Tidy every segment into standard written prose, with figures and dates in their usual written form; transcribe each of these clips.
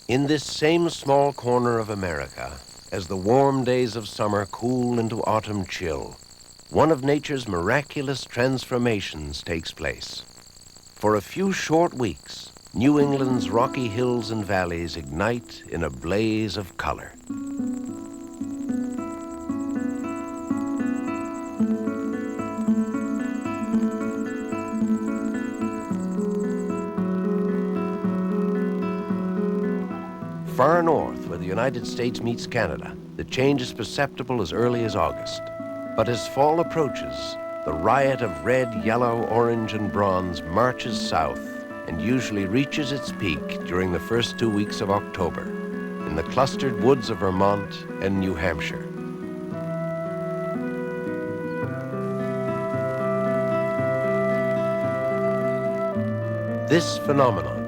In this same small corner of America, as the warm days of summer cool into autumn chill, one of nature's miraculous transformations takes place. For a few short weeks, New England's rocky hills and valleys ignite in a blaze of color. Far north, where the United States meets Canada, the change is perceptible as early as August. But as fall approaches, the riot of red, yellow, orange, and bronze marches south and usually reaches its peak during the first 2 weeks of October in the clustered woods of Vermont and New Hampshire. This phenomenon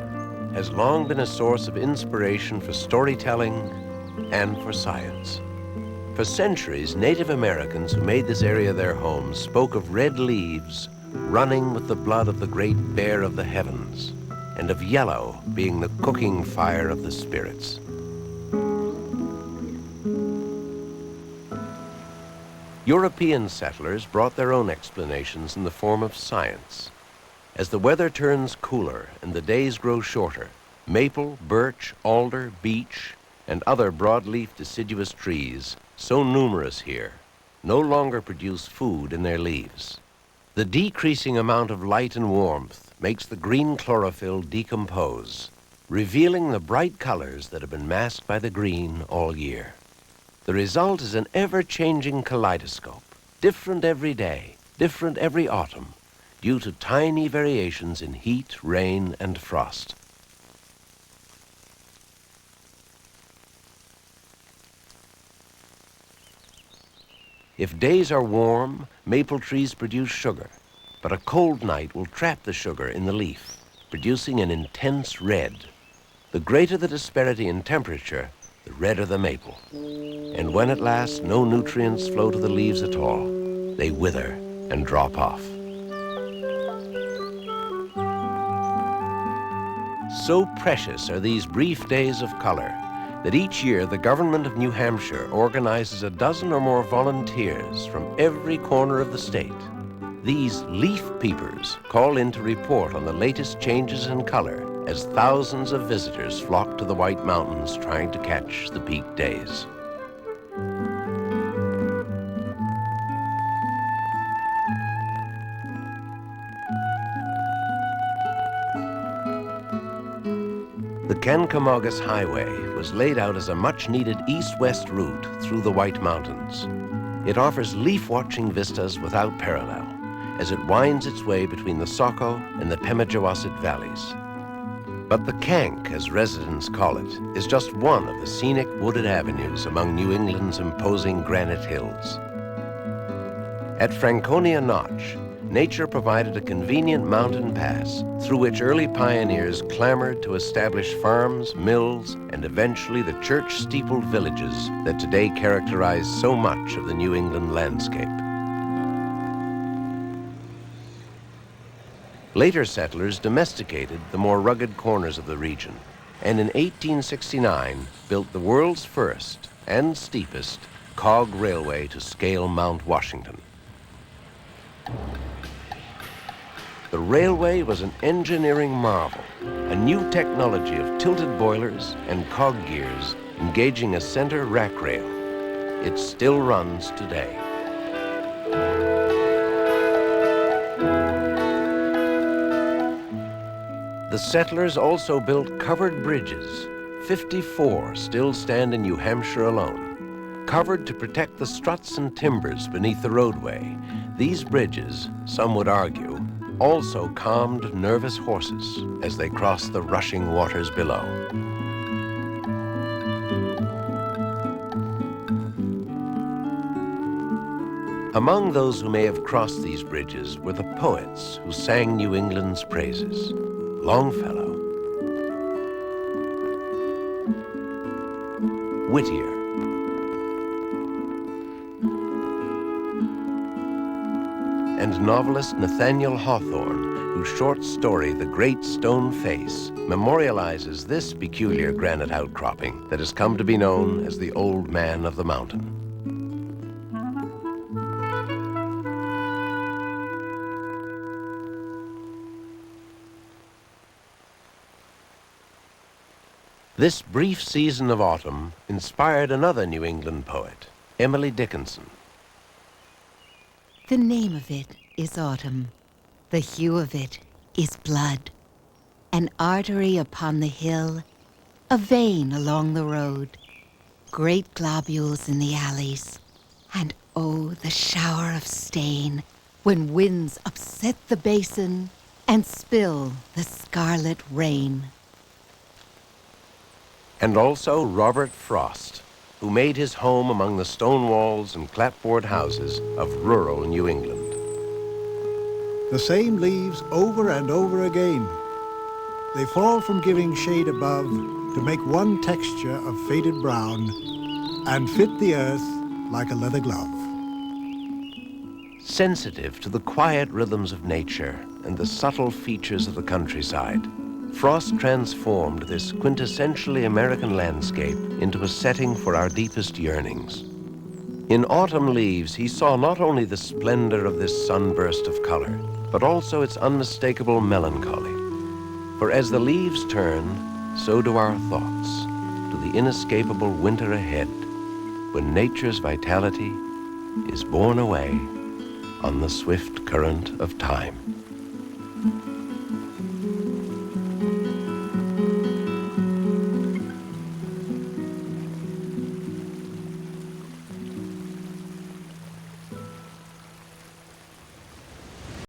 has long been a source of inspiration for storytelling and for science. For centuries, Native Americans who made this area their home spoke of red leaves running with the blood of the great bear of the heavens, and of yellow being the cooking fire of the spirits. European settlers brought their own explanations in the form of science. As the weather turns cooler and the days grow shorter, maple, birch, alder, beech, and other broadleaf deciduous trees, so numerous here, no longer produce food in their leaves. The decreasing amount of light and warmth makes the green chlorophyll decompose, revealing the bright colors that have been masked by the green all year. The result is an ever-changing kaleidoscope, different every day, different every autumn, due to tiny variations in heat, rain, and frost. If days are warm, maple trees produce sugar, but a cold night will trap the sugar in the leaf, producing an intense red. The greater the disparity in temperature, the redder the maple. And when at last no nutrients flow to the leaves at all, they wither and drop off. So precious are these brief days of color that each year the government of New Hampshire organizes a dozen or more volunteers from every corner of the state. These leaf peepers call in to report on the latest changes in color as thousands of visitors flock to the White Mountains trying to catch the peak days. The Kankomogus Highway was laid out as a much-needed east-west route through the White Mountains. It offers leaf-watching vistas without parallel as it winds its way between the Saco and the Pemigewasset valleys. But the Kank, as residents call it, is just one of the scenic wooded avenues among New England's imposing granite hills. At Franconia Notch, nature provided a convenient mountain pass through which early pioneers clamored to establish farms, mills, and eventually the church-steepled villages that today characterize so much of the New England landscape. Later settlers domesticated the more rugged corners of the region, and in 1869 built the world's first and steepest cog railway to scale Mount Washington. The railway was an engineering marvel, a new technology of tilted boilers and cog gears engaging a center rack rail. It still runs today. The settlers also built covered bridges. 54 still stand in New Hampshire alone. Covered to protect the struts and timbers beneath the roadway, these bridges, some would argue, also calmed nervous horses as they crossed the rushing waters below. Among those who may have crossed these bridges were the poets who sang New England's praises. Longfellow, Whittier, and novelist Nathaniel Hawthorne whose short story, The Great Stone Face, memorializes this peculiar granite outcropping that has come to be known as the Old Man of the Mountain. This brief season of autumn inspired another New England poet, Emily Dickinson. The name of it is autumn. The hue of it is blood. An artery upon the hill, a vein along the road, great globules in the alleys, and oh, the shower of stain when winds upset the basin and spill the scarlet rain. And also Robert Frost, who made his home among the stone walls and clapboard houses of rural New England. The same leaves over and over again. They fall from giving shade above to make one texture of faded brown and fit the earth like a leather glove. Sensitive to the quiet rhythms of nature and the subtle features of the countryside, Frost transformed this quintessentially American landscape into a setting for our deepest yearnings. In Autumn Leaves, he saw not only the splendor of this sunburst of color, but also its unmistakable melancholy. For as the leaves turn, so do our thoughts to the inescapable winter ahead, when nature's vitality is borne away on the swift current of time.